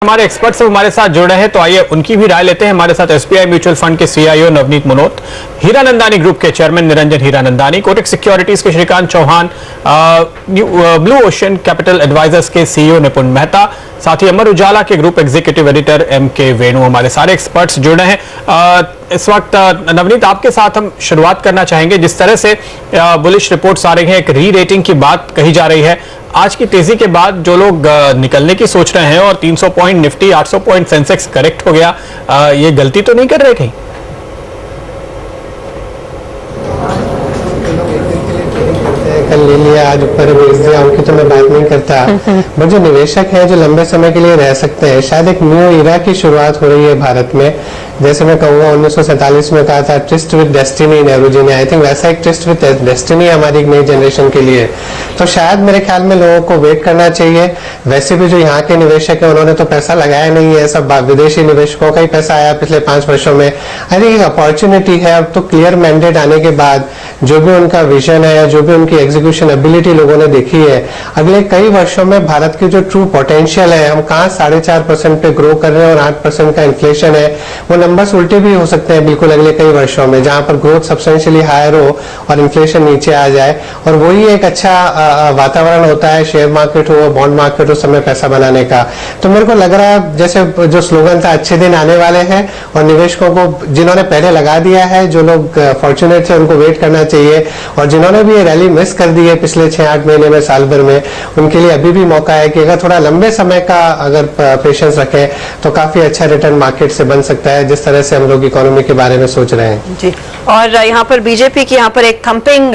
हमारे एक्सपर्ट्स हमारे साथ जुड़े हैं, तो आइए उनकी भी राय लेते हैं। हमारे साथ एसबीआई म्यूचुअल फंड के सीईओ नवनीत मुनोत, हीरानंदानी ग्रुप के चेयरमैन निरंजन हीरानंदानी, कोटक सिक्योरिटीज के Shrikant Chauhan, blue ocean capital advisors के सीईओ निपुण मेहता, साथ ही अमर उजाला के group executive editor M K. Venu, हमारे सारे एक्सपर्ट्स जुड़े हैं। इस वक्त नवनीत, आपके साथ हम शुरुआत करना चाहेंगे। जिस तरह से बुलिश रिपोर्ट्स आ रही हैं, एक री रेटिंग की बात कही जा रही है, आज की तेजी के बाद जो लोग निकलने की सोच रहे हैं और 300 point Nifty, 800 point Sensex correct हो गया, ये गलती तो नहीं कर रहे कहीं? कल ले लिया, आज ऊपर बेच दिया, उनकी तो मैं बात नहीं करता। बट जो निवेशक हैं जो लंबे समय के लिए रह सकते हैं, शायद एक न्यू इरा की शुरुआत हो रही है भारत में। जैसे मैं कहूँगा 1947 में कहा था tourist with destiny Nehru ji ने, आई थिंक वैसा एक ट्रिस्ट विद डेस्टिनी हमारी एक नई जनरेशन के लिए। तो शायद मेरे ख्याल में लोगों को वेट करना चाहिए। वैसे भी जो यहाँ के निवेशक है उन्होंने तो पैसा लगाया नहीं है, सब विदेशी निवेशकों का ही पैसा आया पिछले 5 वर्षों में। आई थिंक एक अपॉर्चुनिटी है। अब तो क्लियर मैंडेट आने के बाद जो भी उनका विजन है, जो भी उनकी एग्जीक्यूशन एबिलिटी लोगों ने देखी है, अगले कई वर्षों में भारत की जो ट्रू पोटेंशियल है, हम कहाँ 4.5% पे ग्रो कर रहे हैं और 8% का इन्फ्लेशन है, वो नंबर्स उल्टे भी हो सकते हैं बिल्कुल अगले कई वर्षों में, जहां पर ग्रोथ सब्सटेंशियली हायर हो और इन्फ्लेशन नीचे आ जाए। और वही एक अच्छा वातावरण होता है, शेयर मार्केट हो, बॉन्ड मार्केट हो, समय पैसा बनाने का। तो मेरे को लग रहा है जैसे जो स्लोगन था, अच्छे दिन आने वाले हैं, और निवेशकों को जिन्होंने पहले लगा दिया है, जो लोग फॉर्चुनेट थे, उनको वेट करना चाहिए। और जिन्होंने भी ये रैली मिस कर दी है पिछले 6-8 महीने में, साल भर में, उनके लिए अभी भी मौका है कि अगर थोड़ा लंबे समय का अगर पेशेंस रखें तो काफी अच्छा रिटर्न मार्केट से बन सकता है, जिस तरह से हम लोग इकोनॉमी के बारे में सोच रहे हैं जी। और यहाँ पर बीजेपी की यहाँ पर एक थंपिंग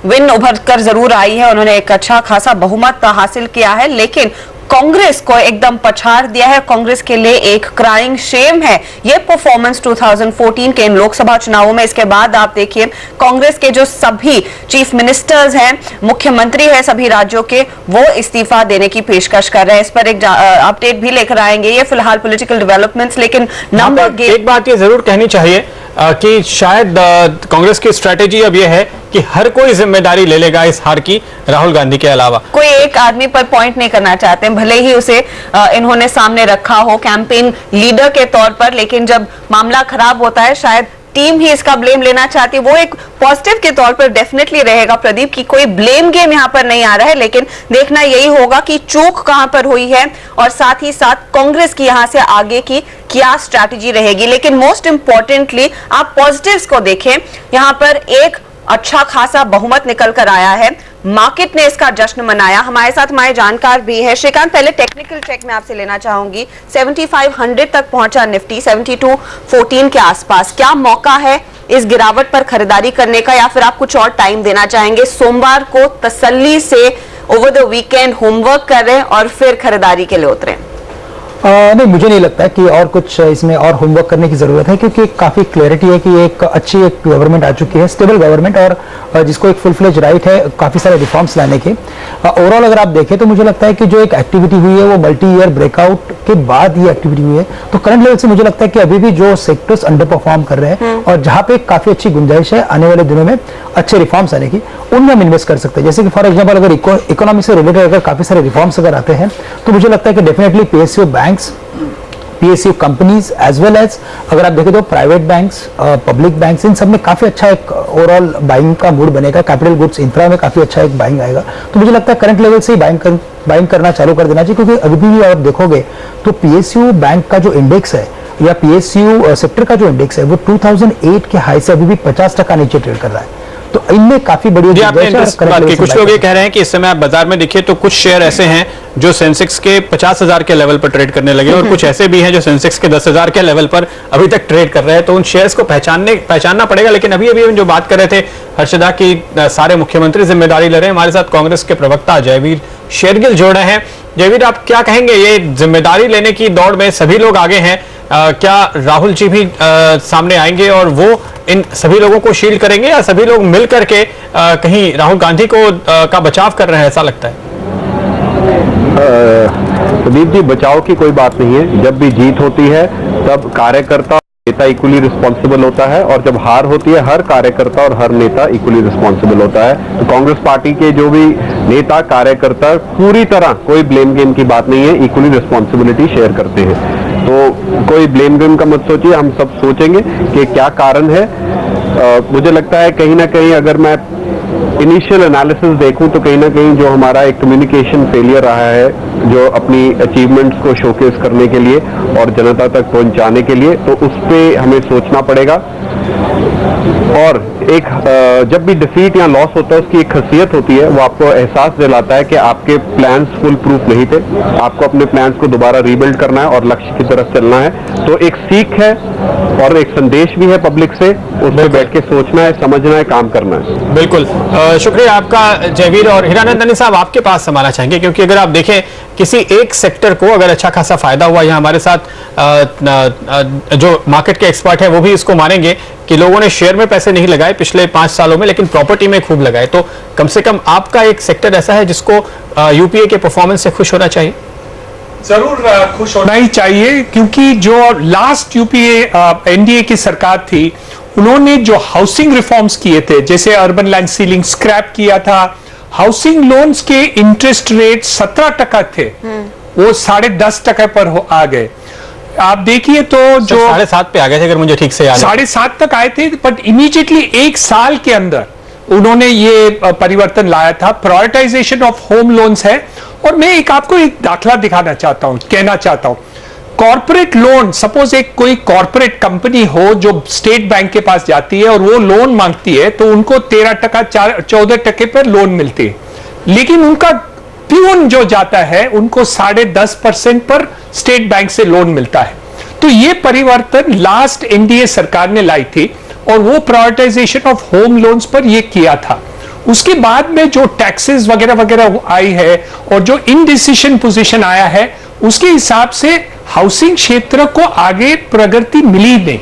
विन उभर कर जरूर आई है, उन्होंने एक अच्छा खासा बहुमत हासिल किया है, लेकिन कांग्रेस को एकदम पछाड़ दिया है। कांग्रेस के लिए एक क्राइंग शेम है ये परफॉर्मेंस 2014 के इन लोकसभा चुनावों में। इसके बाद आप देखिए कांग्रेस के जो सभी चीफ मिनिस्टर्स हैं, मुख्यमंत्री है सभी राज्यों के, वो इस्तीफा देने की पेशकश कर रहे हैं। इस पर एक अपडेट भी लेकर आएंगे, ये फिलहाल पॉलिटिकल डेवलपमेंट्स। लेकिन नंबर एक बात ये जरूर कहनी चाहिए कि शायद कांग्रेस की स्ट्रेटेजी अब यह है कि हर कोई जिम्मेदारी ले लेगा इस हार की, राहुल गांधी के अलावा। कोई एक आदमी पर पॉइंट नहीं करना चाहते, भले ही उसे इन्होंने सामने रखा हो कैंपेन लीडर के तौर पर, लेकिन जब मामला खराब होता है शायद टीम ही इसका ब्लेम लेना चाहती है। वो एक पॉजिटिव के तौर पर डेफिनेटली रहेगा प्रदीप की कोई ब्लेम गेम यहां पर नहीं आ रहा है, लेकिन देखना यही होगा कि चूक कहां पर हुई है और साथ ही साथ कांग्रेस की यहां से आगे की क्या स्ट्रैटेजी रहेगी। लेकिन मोस्ट इंपॉर्टेंटली आप पॉजिटिव्स को देखें, यहां पर एक अच्छा खासा बहुमत निकल कर आया है, मार्केट ने इसका जश्न मनाया। हमारे साथ हमारे जानकार भी है श्रीकांत, पहले टेक्निकल चेक में आपसे लेना चाहूंगी। 7500 तक पहुंचा निफ्टी, 7214 के आसपास। क्या मौका है इस गिरावट पर खरीदारी करने का, या फिर आप कुछ और टाइम देना चाहेंगे? सोमवार को तसल्ली से ओवर द वीकेंड होमवर्क कर रहे हैं और फिर खरीदारी के लिए उतरे? नहीं, मुझे नहीं लगता कि और कुछ इसमें और होमवर्क करने की जरूरत है, क्योंकि काफी क्लैरिटी है कि एक अच्छी एक गवर्नमेंट आ चुकी है, स्टेबल गवर्नमेंट, और जिसको एक फुल फ्लेज राइट है काफी सारे रिफॉर्म्स लाने के। ओवरऑल अगर आप देखें तो मुझे लगता है कि जो एक एक्टिविटी हुई है वो मल्टी ईयर ब्रेकआउट के बाद ये एक्टिविटी हुई है। तो करंट लेवल से मुझे लगता है कि अभी भी जो सेक्टर्स अंडर परफॉर्म कर रहे हैं और जहां पे काफी अच्छी गुंजाइश है आने वाले दिनों में अच्छे रिफॉर्म्स आने की, उनमें हम इन्वेस्ट कर सकते हैं। जैसे कि फॉर एग्जाम्पल अगर इकोनॉमी से रिलेटेड अगर काफी सारे रिफॉर्म्स अगर आते हैं तो मुझे लगता है कि definitely PSU banks, PSU companies as well as अगर आप देखें तो प्राइवेट बैंक्स, पब्लिक बैंक्स, इन सब में काफी अच्छा एक ओवरऑल बाइंग का मूड बनेगा। कैपिटल गुड्स इंफ्रा में काफी अच्छा एक बाइंग आएगा। तो मुझे लगता है करंट लेवल से ही बाइंग करना चालू कर देना चाहिए, क्योंकि अभी भी आप देखोगे तो PSU बैंक का जो इंडेक्स है या PSU सेक्टर का जो इंडेक्स है वो 2008 के हाई से अभी भी 50% नीचे ट्रेड कर रहा है। तो इनमें काफी बड़ी कुछ लोग ये कह रहे हैं कि इस समय आप बाजार में देखिए तो कुछ शेयर ऐसे हैं जो सेंसेक्स के 50,000 के लेवल पर ट्रेड करने लगे, और कुछ ऐसे भी हैं जो सेंसेक्स के 10,000 के लेवल पर अभी तक ट्रेड कर रहे हैं। तो उन शेयर्स को पहचानना पड़ेगा। लेकिन अभी हम जो बात कर रहे थे हर्षदा की, सारे मुख्यमंत्री जिम्मेदारी ले रहे हैं। हमारे साथ कांग्रेस के प्रवक्ता जयवीर शेरगिल जोड़ रहे हैं। जयवीर, आप क्या कहेंगे, ये जिम्मेदारी लेने की दौड़ में सभी लोग आगे हैं, क्या राहुल जी भी सामने आएंगे और वो इन सभी लोगों को शील्ड करेंगे, या सभी लोग मिल करके कहीं राहुल गांधी को का बचाव कर रहे हैं, ऐसा लगता है? प्रदीप जी, बचाव की कोई बात नहीं है। जब भी जीत होती है तब कार्यकर्ता नेता इक्वली रिस्पॉन्सिबल होता है और जब हार होती है हर कार्यकर्ता और हर नेता इक्वली रिस्पॉन्सिबल होता है। तो कांग्रेस पार्टी के जो भी नेता कार्यकर्ता पूरी तरह कोई ब्लेम गेम की बात नहीं है, इक्वली रिस्पॉन्सिबिलिटी शेयर करते हैं। तो कोई ब्लेम गेम का मत सोचिए, हम सब सोचेंगे कि क्या कारण है। मुझे लगता है कहीं ना कहीं अगर मैं इनिशियल एनालिसिस देखूं तो कहीं ना कहीं जो हमारा एक कम्युनिकेशन फेलियर रहा है, जो अपनी अचीवमेंट्स को शोकेस करने के लिए और जनता तक पहुंचाने के लिए, तो उस पर हमें सोचना पड़ेगा। और एक जब भी डिफीट या लॉस होता है उसकी एक खासियत होती है, वो आपको एहसास दिलाता है कि आपके प्लान्स फुल प्रूफ नहीं थे, आपको अपने प्लान्स को दोबारा रीबिल्ड करना है और लक्ष्य की तरफ चलना है। तो एक सीख है और एक संदेश भी है पब्लिक से, उस पर बैठ के सोचना है, समझना है, काम करना है। बिल्कुल शुक्रिया आपका जयवीर। और हीरानंदानी साहब आपके पास संभालना चाहेंगे, क्योंकि अगर आप देखें किसी एक सेक्टर को अगर अच्छा खासा फायदा हुआ, यहाँ हमारे साथ जो मार्केट के एक्सपर्ट है वो भी इसको मानेंगे कि लोगों ने शेयर में पैसे नहीं लगाए पिछले 5 सालों में, लेकिन प्रॉपर्टी में खूब लगाए। तो कम से कम आपका एक सेक्टर ऐसा है जिसको यूपीए के परफॉर्मेंस से खुश होना चाहिए। जरूर खुश होना ही चाहिए, क्योंकि जो लास्ट यूपीए एनडीए की सरकार थी, उन्होंने जो हाउसिंग रिफॉर्म्स किए थे, जैसे अर्बन लैंड सीलिंग स्क्रैप किया था, हाउसिंग लोन्स के इंटरेस्ट रेट 17% थे, वो 10.5% पर आ गए। आप देखिए तो जो 7.5 पे आ गए थे अगर मुझे ठीक से याद है। 7.5 तक आए थे, बट इमीडिएटली 1 साल के अंदर उन्होंने ये परिवर्तन लाया था। प्रायोरिटाइजेशन ऑफ होम लोन्स है। और मैं आपको एक दाखला दिखाना चाहता हूं, कहना चाहता हूं, कॉर्पोरेट लोन, सपोज एक कोई कॉर्पोरेट कंपनी हो जो स्टेट बैंक के पास जाती है और वो लोन मांगती है, तो उनको 13%, 14% पर लोन मिलती है। लेकिन उनका प्यून जो जाता है उनको 10.5% पर स्टेट बैंक से लोन मिलता है। तो ये परिवर्तन लास्ट एनडीए सरकार ने लाई थी और वो प्रायोरिटाइजेशन ऑफ होम लोन्स पर ये किया था। उसके बाद में जो टैक्सेस वगैरह वगैरह आई है और जो इनडिसीजन पोजीशन आया है, उसके हिसाब से हाउसिंग क्षेत्र को आगे प्रगति मिली नहीं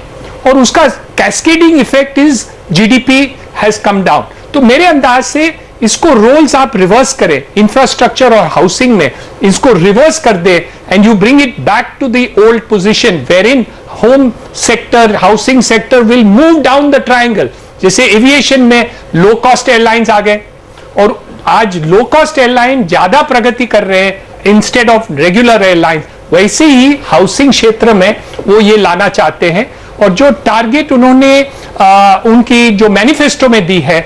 और उसका cascading effect is GDP has come down. तो मेरे अंदाज से इसको रोल्स आप रिवर्स करें, इंफ्रास्ट्रक्चर और हाउसिंग में इसको रिवर्स कर दे and you bring it back to the old position where in home sector, housing sector will move down the triangle. जैसे एविएशन में लो कॉस्ट एयरलाइंस आ गए और आज लो कॉस्ट एयरलाइन ज्यादा प्रगति कर रहे हैं इंस्टेड ऑफ रेगुलर एयरलाइंस, वैसे ही हाउसिंग क्षेत्र में वो ये लाना चाहते हैं। और जो टारगेट उन्होंने उनकी जो मैनिफेस्टो में दी है,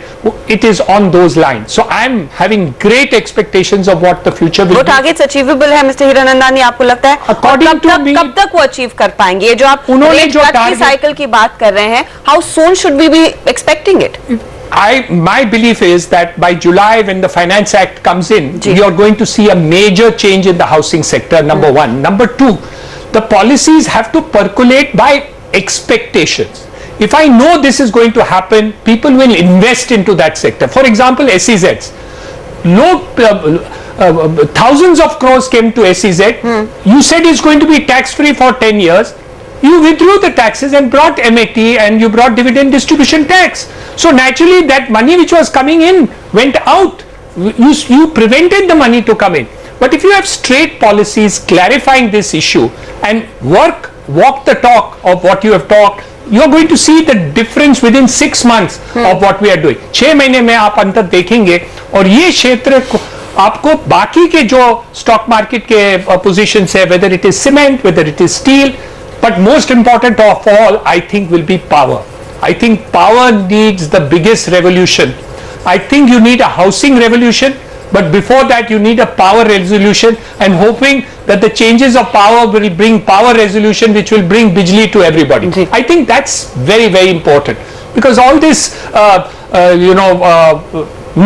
it is on those lines. So I am having great expectations of what the future will be. वो टारगेट्स अचीवेबल है मिस्टर हीरानंदानी, आपको लगता है? कब तक वो अचीव कर पाएंगे? जो आप उन्होंने जो साइकिल की बात कर रहे हैं, how soon should we be expecting it? My belief is that by July, when the Finance Act comes in, we are going to see a major change in the housing sector, number one. Number two, the policies have to percolate by expectations. If I know this is going to happen, people will invest into that sector. For example, SEZs. Thousands of crores came to SEZ. You said it's going to be tax-free for 10 years. You withdrew the taxes and brought MAT and you brought dividend distribution tax. So naturally that money which was coming in went out. You prevented the money to come in. But if you have straight policies clarifying this issue and walk the talk of what you have talked, you are going to see the difference within 6 months of what we are doing. 6 महीने में आप अंतर देखेंगे और ये क्षेत्र आपको बाकी के जो स्टॉक मार्केट के पोजीशंस है, whether it is cement, whether it is steel, but most important of all, I think will be power. I think power needs the biggest revolution. I think you need a housing revolution, but before that you need a power resolution, and hoping that the changes of power will bring power resolution which will bring bijli to everybody. I think that's very, very important, because all this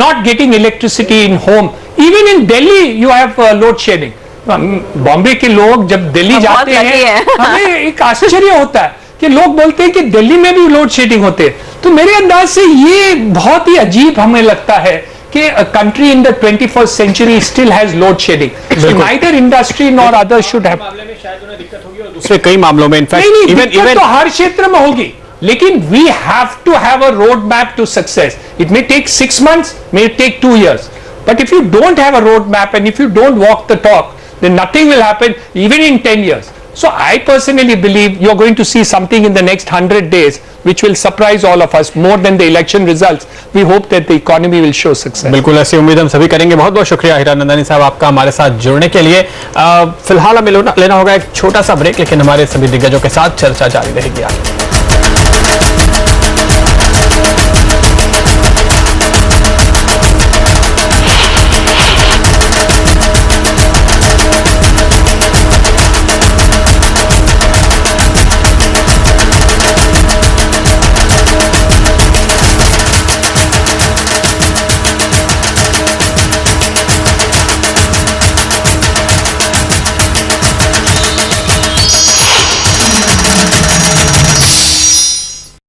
not getting electricity in home, even in Delhi you have load shedding. Bombay के लोग जब दिल्ली जाते हैं, हमें एक आश्चर्य होता है कि लोग बोलते हैं कि दिल्ली में भी लोड शेडिंग होते हैं। तो मेरे अंदाज से ये बहुत ही अजीब हमें लगता है कि country in the 21st century still has load shedding. So neither industry nor others should have. मामले में शायद उन्हें दिक्कत होगी और दूसरे कई मामलों में नहीं, दिक्कत तो हर क्षेत्र में होगी, लेकिन we have to have a road map to success. It may take 6 months, may take 2 years, but if you don't have a road map and if you don't walk the talk, then nothing will happen even in 10 years. So I personally believe you're going to see something in the next 100 days which will surprise all of us more than the election results. We hope that the economy will show success. बिल्कुल ऐसी उम्मीद हम सभी करेंगे। बहुत बहुत शुक्रिया हीरानंदानी साहब आपका हमारे साथ जुड़ने के लिए। फिलहाल हमें लेना होगा एक छोटा सा ब्रेक, लेकिन हमारे सभी दिग्गजों के साथ चर्चा जारी रहेगी।